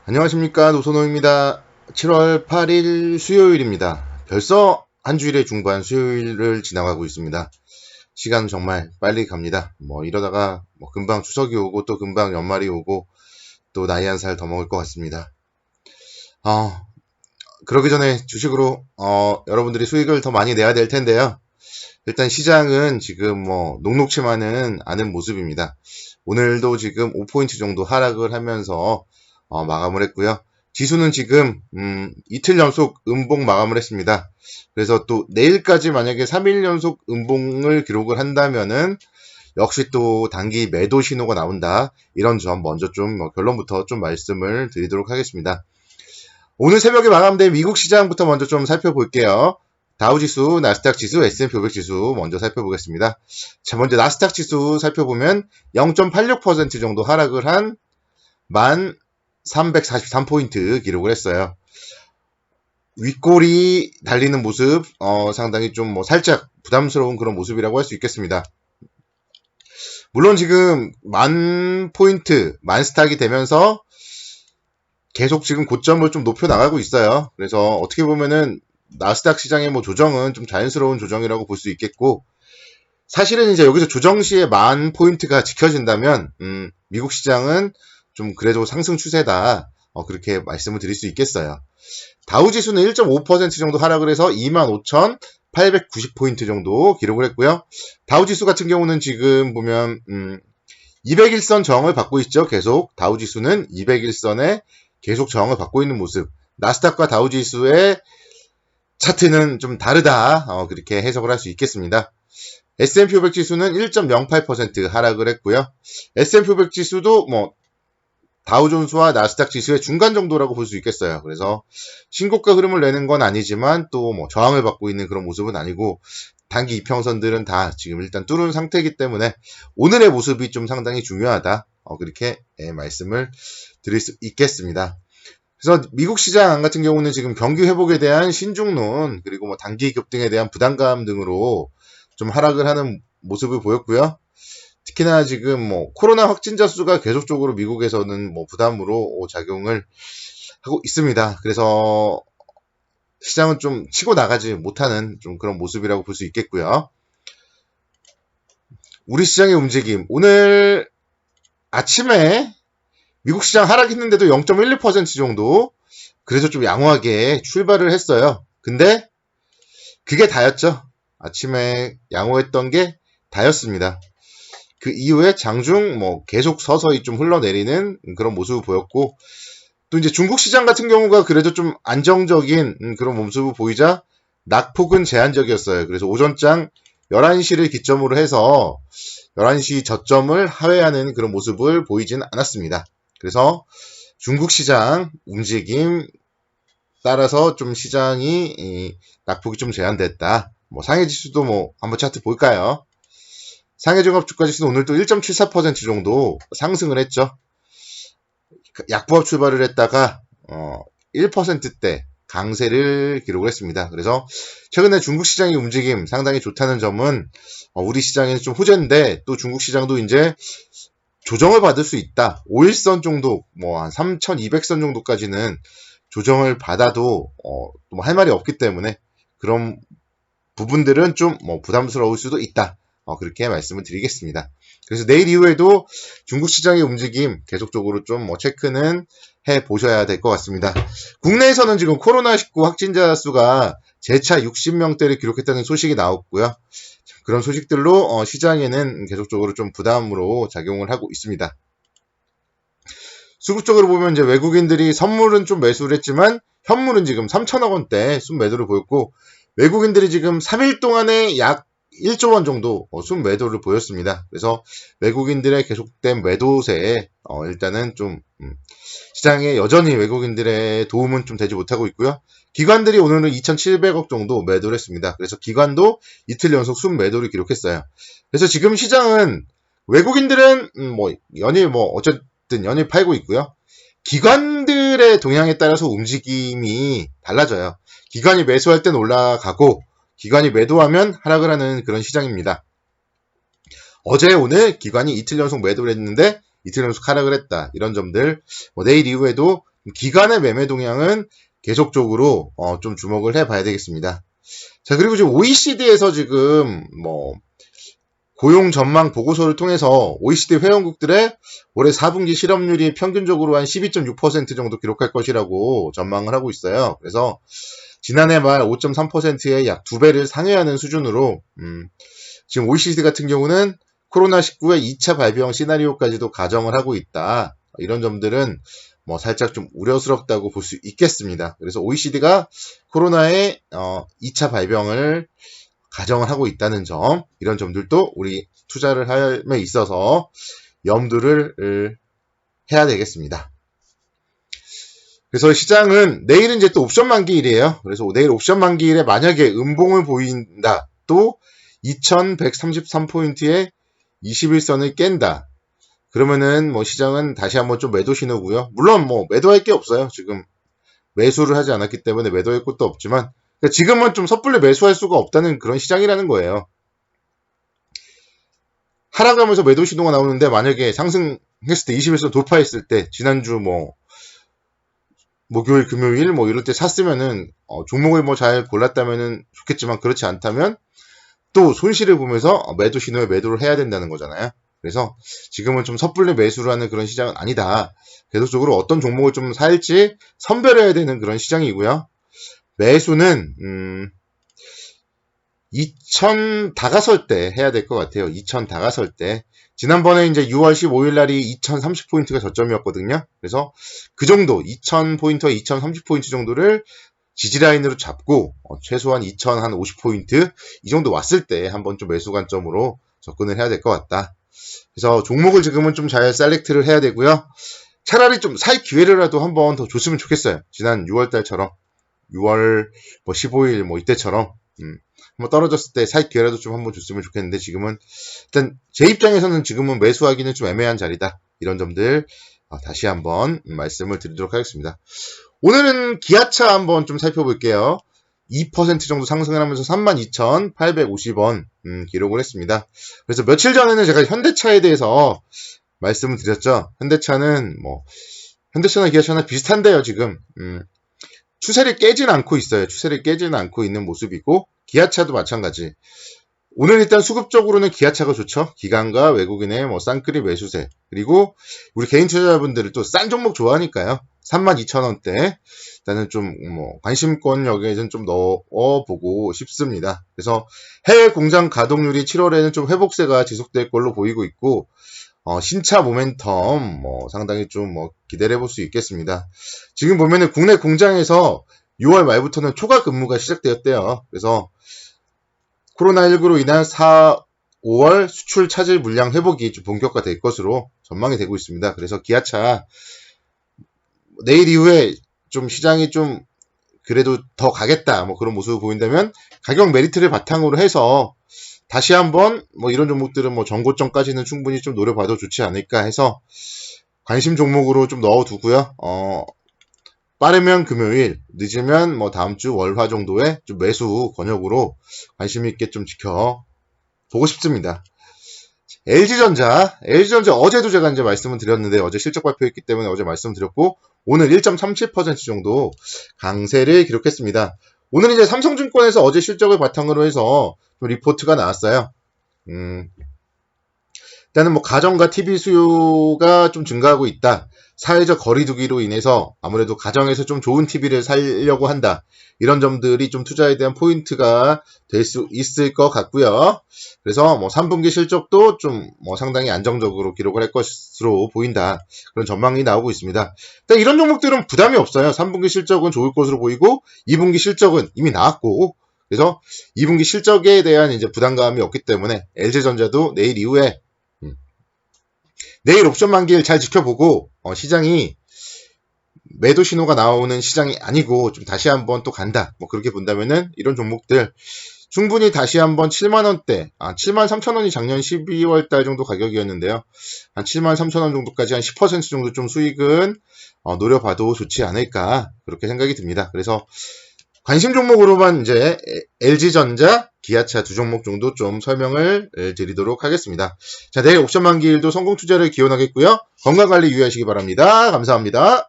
안녕하십니까, 노선호입니다. 7월 8일 수요일입니다. 벌써 한 주일의 중반 수요일을 지나가고 있습니다. 시간 정말 빨리 갑니다. 이러다가 금방 추석이 오고 또 금방 연말이 오고 또 나이 한 살 더 먹을 것 같습니다. 그러기 전에 주식으로 여러분들이 수익을 더 많이 내야 될 텐데요. 일단 시장은 지금 녹록치만은 않은 모습입니다. 오늘도 지금 5포인트 정도 하락을 하면서 마감을 했고요. 지수는 지금 이틀 연속 음봉 마감을 했습니다. 그래서 또 내일까지 만약에 3일 연속 음봉을 기록을 한다면은 역시 또 단기 매도 신호가 나온다. 이런 점 먼저 좀 결론부터 좀 말씀을 드리도록 하겠습니다. 오늘 새벽에 마감된 미국 시장부터 먼저 좀 살펴볼게요. 다우지수, 나스닥 지수, S&P 500 지수 먼저 살펴보겠습니다. 자, 먼저 나스닥 지수 살펴보면 0.86% 정도 하락을 한 1343포인트 기록을 했어요. 윗골이 달리는 모습, 상당히 좀 살짝 부담스러운 그런 모습이라고 할 수 있겠습니다. 물론 지금 10,000포인트, 10,000스탁이 되면서 계속 지금 고점을 좀 높여 나가고 있어요. 그래서 어떻게 보면은 나스닥 시장의 조정은 좀 자연스러운 조정이라고 볼 수 있겠고, 사실은 이제 여기서 조정 시에 10,000포인트가 지켜진다면, 미국 시장은 좀 그래도 상승 추세다. 그렇게 말씀을 드릴 수 있겠어요. 다우지수는 1.5% 정도 하락을 해서 25,890포인트 정도 기록을 했고요. 다우지수 같은 경우는 지금 보면 200일선 저항을 받고 있죠. 계속 다우지수는 200일선에 계속 저항을 받고 있는 모습. 나스닥과 다우지수의 차트는 좀 다르다. 그렇게 해석을 할 수 있겠습니다. S&P 500 지수는 1.08% 하락을 했고요. S&P 500 지수도 다우존스와 나스닥 지수의 중간 정도라고 볼 수 있겠어요. 그래서 신고가 흐름을 내는 건 아니지만 또 저항을 받고 있는 그런 모습은 아니고, 단기 이평선들은 다 지금 일단 뚫은 상태이기 때문에 오늘의 모습이 좀 상당히 중요하다. 그렇게 말씀을 드릴 수 있겠습니다. 그래서 미국 시장 같은 경우는 지금 경기 회복에 대한 신중론, 그리고 단기 급등에 대한 부담감 등으로 좀 하락을 하는 모습을 보였고요. 특히나 지금 코로나 확진자 수가 계속적으로 미국에서는 부담으로 작용을 하고 있습니다. 그래서 시장은 좀 치고 나가지 못하는 좀 그런 모습이라고 볼 수 있겠고요. 우리 시장의 움직임, 오늘 아침에 미국 시장 하락했는데도 0.12% 정도, 그래서 좀 양호하게 출발을 했어요. 근데 그게 다였죠. 아침에 양호했던 게 다였습니다. 그 이후에 장중 계속 서서히 좀 흘러내리는 그런 모습을 보였고, 또 이제 중국 시장 같은 경우가 그래도 좀 안정적인 그런 모습을 보이자 낙폭은 제한적이었어요. 그래서 오전장 11시를 기점으로 해서 11시 저점을 하회하는 그런 모습을 보이진 않았습니다. 그래서 중국 시장 움직임 따라서 좀 시장이 낙폭이 좀 제한됐다. 상해 지수도 한번 차트 볼까요? 상해 종합 주가 지수는 오늘 또 1.74% 정도 상승을 했죠. 약보합 출발을 했다가 1%대 강세를 기록을 했습니다. 그래서 최근에 중국 시장의 움직임 상당히 좋다는 점은 우리 시장에는 좀 호재인데, 또 중국 시장도 이제 조정을 받을 수 있다. 5일선 정도, 한 3,200선 정도까지는 조정을 받아도 할 말이 없기 때문에 그런 부분들은 좀 부담스러울 수도 있다. 그렇게 말씀을 드리겠습니다. 그래서 내일 이후에도 중국 시장의 움직임 계속적으로 좀 체크는 해 보셔야 될 것 같습니다. 국내에서는 지금 코로나19 확진자 수가 재차 60명대를 기록했다는 소식이 나왔고요. 그런 소식들로 시장에는 계속적으로 좀 부담으로 작용을 하고 있습니다. 수급적으로 보면 이제 외국인들이 선물은 좀 매수를 했지만 현물은 지금 3천억 원대 순매도를 보였고, 외국인들이 지금 3일 동안에 약 1조 원 정도 순매도를 보였습니다. 그래서 외국인들의 계속된 매도세에 일단은 좀 시장에 여전히 외국인들의 도움은 좀 되지 못하고 있고요. 기관들이 오늘은 2,700억 정도 매도를 했습니다. 그래서 기관도 이틀 연속 순매도를 기록했어요. 그래서 지금 시장은 외국인들은 어쨌든 연일 팔고 있고요. 기관들의 동향에 따라서 움직임이 달라져요. 기관이 매수할 땐 올라가고 기관이 매도하면 하락을 하는 그런 시장입니다. 어제 오늘 기관이 이틀 연속 매도를 했는데 이틀 연속 하락을 했다. 이런 점들 내일 이후에도 기관의 매매 동향은 계속적으로 좀 주목을 해봐야 되겠습니다. 자, 그리고 지금 OECD에서 지금 고용 전망 보고서를 통해서 OECD 회원국들의 올해 4분기 실업률이 평균적으로 한 12.6% 정도 기록할 것이라고 전망을 하고 있어요. 그래서 지난해 말 5.3%의 약 2배를 상회하는 수준으로 지금 OECD 같은 경우는 코로나19의 2차 발병 시나리오까지도 가정을 하고 있다. 이런 점들은 살짝 좀 우려스럽다고 볼 수 있겠습니다. 그래서 OECD가 코로나의 2차 발병을 가정을 하고 있다는 점, 이런 점들도 우리 투자를 함에 있어서 염두를 해야 되겠습니다. 그래서 시장은 내일은 이제 또 옵션 만기일이에요. 그래서 내일 옵션 만기일에 만약에 음봉을 보인다, 또 2133포인트에 21선을 깬다. 그러면은 시장은 다시 한번 좀 매도 신호고요. 물론 매도할 게 없어요. 지금 매수를 하지 않았기 때문에 매도할 것도 없지만, 지금은 좀 섣불리 매수할 수가 없다는 그런 시장이라는 거예요. 하락하면서 매도 신호가 나오는데 만약에 상승했을 때 21선 돌파했을 때 지난주 목요일, 금요일 이럴 때 샀으면은 종목을 잘 골랐다면은 좋겠지만 그렇지 않다면 또 손실을 보면서 매도 신호에 매도를 해야 된다는 거잖아요. 그래서 지금은 좀 섣불리 매수를 하는 그런 시장은 아니다. 계속적으로 어떤 종목을 좀 살지 선별해야 되는 그런 시장이고요. 매수는 2000 다가설 때 해야 될 것 같아요. 2000 다가설 때. 지난번에 이제 6월 15일 날이 2030포인트가 저점이었거든요. 그래서 그 정도 2000포인트와 2030포인트 정도를 지지라인으로 잡고 최소한 2050포인트 이 정도 왔을 때 한번 좀 매수 관점으로 접근을 해야 될 것 같다. 그래서 종목을 지금은 좀 잘 셀렉트를 해야 되고요. 차라리 좀 살 기회라도 한번 더 줬으면 좋겠어요. 지난 6월달처럼 6월 15일 이때처럼 한번 떨어졌을 때 살 기회라도 좀 한번 줬으면 좋겠는데 지금은 일단 제 입장에서는 지금은 매수하기는 좀 애매한 자리다. 이런 점들 다시 한번 말씀을 드리도록 하겠습니다. 오늘은 기아차 한번 좀 살펴볼게요. 2% 정도 상승을 하면서 32,850원 기록을 했습니다. 그래서 며칠 전에는 제가 현대차에 대해서 말씀을 드렸죠. 현대차는 현대차나 기아차나 비슷한데요. 지금 추세를 깨진 않고 있어요. 추세를 깨지는 않고 있는 모습이고 기아차도 마찬가지. 오늘 일단 수급적으로는 기아차가 좋죠. 기관과 외국인의 싼끌이 매수세. 그리고 우리 개인 투자자분들은 또 싼 종목 좋아하니까요. 32,000원대. 일단은 좀 관심권 여기에는 좀 넣어보고 싶습니다. 그래서 해외 공장 가동률이 7월에는 좀 회복세가 지속될 걸로 보이고 있고 신차 모멘텀 상당히 좀 기대를 해볼 수 있겠습니다. 지금 보면은 국내 공장에서 6월 말부터는 초과 근무가 시작되었대요. 그래서 코로나19로 인한 5월 수출 차질 물량 회복이 좀 본격화될 것으로 전망이 되고 있습니다. 그래서 기아차 내일 이후에 좀 시장이 좀 그래도 더 가겠다 그런 모습을 보인다면 가격 메리트를 바탕으로 해서 다시 한번 이런 종목들은 전고점까지는 충분히 좀 노려봐도 좋지 않을까 해서 관심 종목으로 좀 넣어두고요. 빠르면 금요일, 늦으면 다음 주 월화 정도에 좀 매수 권역으로 관심 있게 좀 지켜보고 싶습니다. LG전자 어제도 제가 이제 말씀을 드렸는데 어제 실적 발표했기 때문에 어제 말씀드렸고 오늘 1.37% 정도 강세를 기록했습니다. 오늘 이제 삼성증권에서 어제 실적을 바탕으로 해서 좀 리포트가 나왔어요. 일단은 가정과 TV 수요가 좀 증가하고 있다. 사회적 거리두기로 인해서 아무래도 가정에서 좀 좋은 TV를 사려고 한다. 이런 점들이 좀 투자에 대한 포인트가 될 수 있을 것 같고요. 그래서 3분기 실적도 좀 상당히 안정적으로 기록을 할 것으로 보인다. 그런 전망이 나오고 있습니다. 일단 이런 종목들은 부담이 없어요. 3분기 실적은 좋을 것으로 보이고 2분기 실적은 이미 나왔고 그래서 2분기 실적에 대한 이제 부담감이 없기 때문에 LG전자도 내일 이후에 내일 옵션 만기일 잘 지켜보고 시장이 매도 신호가 나오는 시장이 아니고 좀 다시 한번 또 간다. 그렇게 본다면은 이런 종목들 충분히 다시 한번 7만원대, 73,000원이 작년 12월 달 정도 가격이었는데요. 한 73,000원 정도까지 한 10% 정도 좀 수익은 노려봐도 좋지 않을까 그렇게 생각이 듭니다. 그래서 관심 종목으로만 이제 LG전자, 기아차 두 종목 정도 좀 설명을 드리도록 하겠습니다. 자, 내일 옵션 만기일도 성공 투자를 기원하겠고요. 건강관리 유의하시기 바랍니다. 감사합니다.